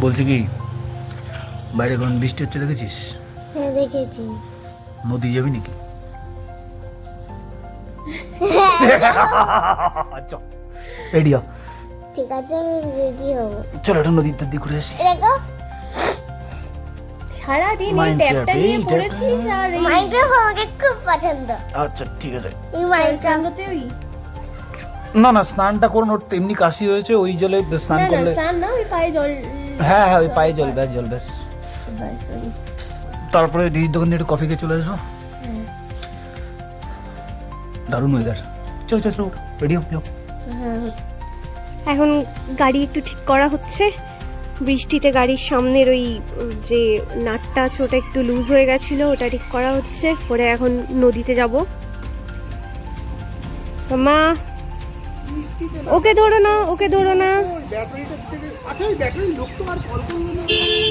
বলছি কি, বাইরে কোন বৃষ্টি হচ্ছে দেখেছিস? হ্যাঁ দেখেছি। নদী যাবি নাকি? আচ্ছা রেডি হ। ঠিক আছে আমি রেডি হবো। চলো একটা নদীর ধার দিয়ে ঘুরে আসি। দেখো সারাদিন এই ট্যাপটা নিয়ে পড়েছিস আর এই মাইনক্রাফট আমাকে খুব পছন্দ। আচ্ছা ঠিক আছে। এই মাইনক্রাফট স্নানতে ওই না না স্নানটা করুন, ওর এমনি কাশি হয়েছে, ওই জলে স্নান না না করলে। স্নান না ওই পায়ে জল। হ্যাঁ হ্যাঁ ওই পায়ে জল ব্যাস জল ব্যাস। ব্যাস, ওই। তারপরে দিদির দোকান থেকে একটু কফি খেয়ে চলে আসবো। হ্যাঁ, দারুণ ওয়েদার। চল চল চল রেডি হোক। হ্যাঁ এখন গাড়ি একটু ঠিক করা হচ্ছে। বৃষ্টিতে গাড়ির সামনের ওই যে নাটটা আছে ওটা একটু লুজ হয়ে গেছিল, ওটা ঠিক করা হচ্ছে। পরে এখন নদীতে যাব। মা ওকে ধরো না, ওকে ধরো না,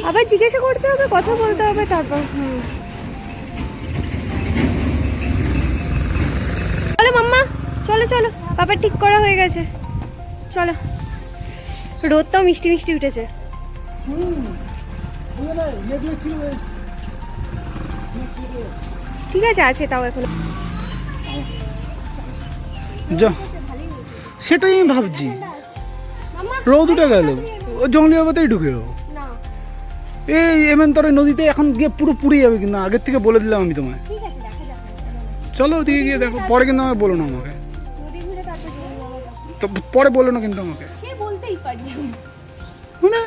আবার জিজ্ঞাসা করতে হবে, কথা বলতে হবে তারপর। চলো মাম্মা, চলো চলো, বাবা ঠিক করা হয়ে গেছে, চলো। রোদটাও মিষ্টি মিষ্টি উঠেছে। ঠিক আছে, আছে তাও এখন। যা সেটাই আমি ভাবছি, রোদ উঠে গেল, ও জঙ্গলি বাবাতেই ঢুকে যাবো। না এই এমন নদীতে এখন গিয়ে পুরো পুড়ে যাবে, কিন্তু আগের থেকে বলে দিলাম আমি তোমায়। ঠিক আছে, দেখা যাক। চলো ওদিকে গিয়ে দেখো, পরে কিন্তু আমাকে বলো না আমাকে, নদী ঘুরে তারপর জঙ্গল বাবা। তো পরে বলো না কিন্তু আমাকে, সে বলতেই পারি। মানে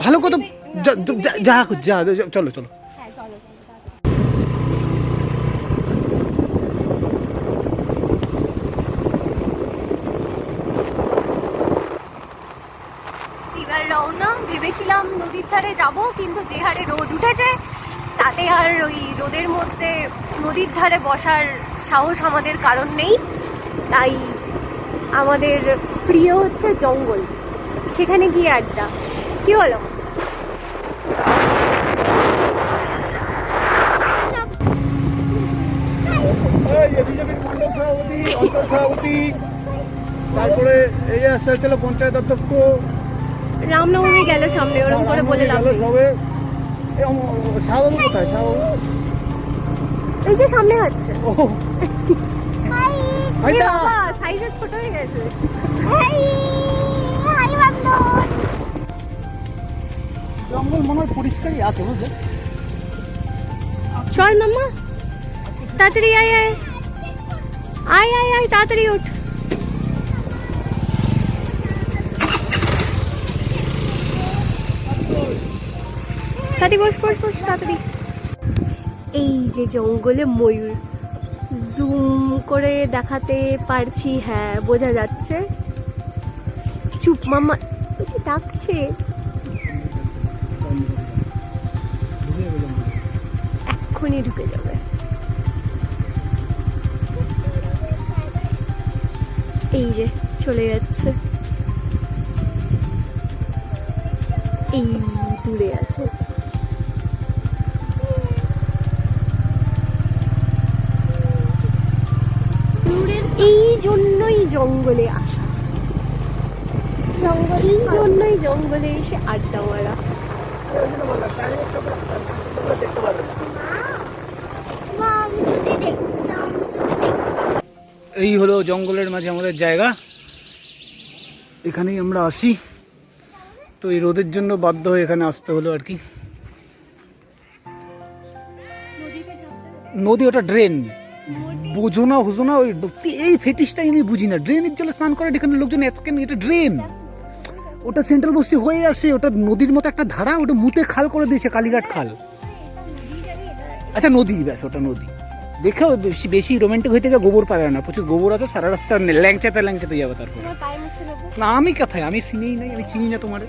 ভালো কথা। যা যা যা, চলো চলো। হ্যাঁ চলো। এবার রওনা। ভেবেছিলাম নদীর ধারে যাব, কিন্তু যে হারে রোদ উঠেছে তাতে আর ওই রোদের মধ্যে নদীর ধারে বসার সাহস আমাদের কারণ নেই। তাই আমাদের প্রিয় হচ্ছে জঙ্গল, সেখানে গিয়ে আড্ডা। কি বলো? তারপরে এই আসছে হচ্ছিল পঞ্চায়েত অধ্যক্ষ। রামনবমী গেল সামনে, ওরকম করে বলে লাভ নেই। শাহবাবু কোথায়? শাহবাবু এই যে সামনে হচ্ছে। ও এ বাবা, সাইজে ছোট হয়ে গেছে। হাই হাই বান্দর। জঙ্গল মনে হয় পরিষ্কারই আছে, বুঝলে? চল মাম্মা, তাড়াতাড়ি আয় আয় আয় আয় আয়, তাড়াতাড়ি ওঠ। তাড়াতাড়ি বস বস বস তাড়াতাড়ি। এই যে জঙ্গলে ময়ূর, জুম করে দেখাতে পারছি, হ্যাঁ বোঝা যাচ্ছে। চুপ মাম্মা, ওই যে ডাকছে। এক্ষুনি ঢুকে যাবে। এই যে চলে যাচ্ছে, এই দূরে আছে। এই জন্যই জঙ্গলে আসা, এই জন্যই জঙ্গলে এসে আড্ডা মারা। এই হলো জঙ্গলের মাঝে আমাদের জায়গা, এখানেই আমরা আসি। তো এই রোদের জন্য বাধ্য হয়ে এখানে আসতে হলো আর কি। নদী ওটা ড্রেন, বোঝো না হুজো না, ওই এই ফেটিসটাই আমি বুঝি না। ড্রেনের জলে স্নান করে এখানে লোকজন এত কেন? এটা ড্রেন, ওটা সেন্ট্রাল বস্তি হয়ে আসে, ওটা নদীর মতো একটা ধারা, ওটা মুতে খাল করে দিয়েছে, কালীঘাট খাল। আচ্ছা নদী, ব্যাস ওটা নদী। দেখেও বেশি রোমান্টিক হইতে গিয়ে গোবর পারে না, প্রচুর গোবর আছে, সারা রাস্তা ল্যাংচাতে ল্যাংচাতে যাবে। তারপর না আমি কথায়, আমি চিনিই নাই, আমি চিনি না তোমার।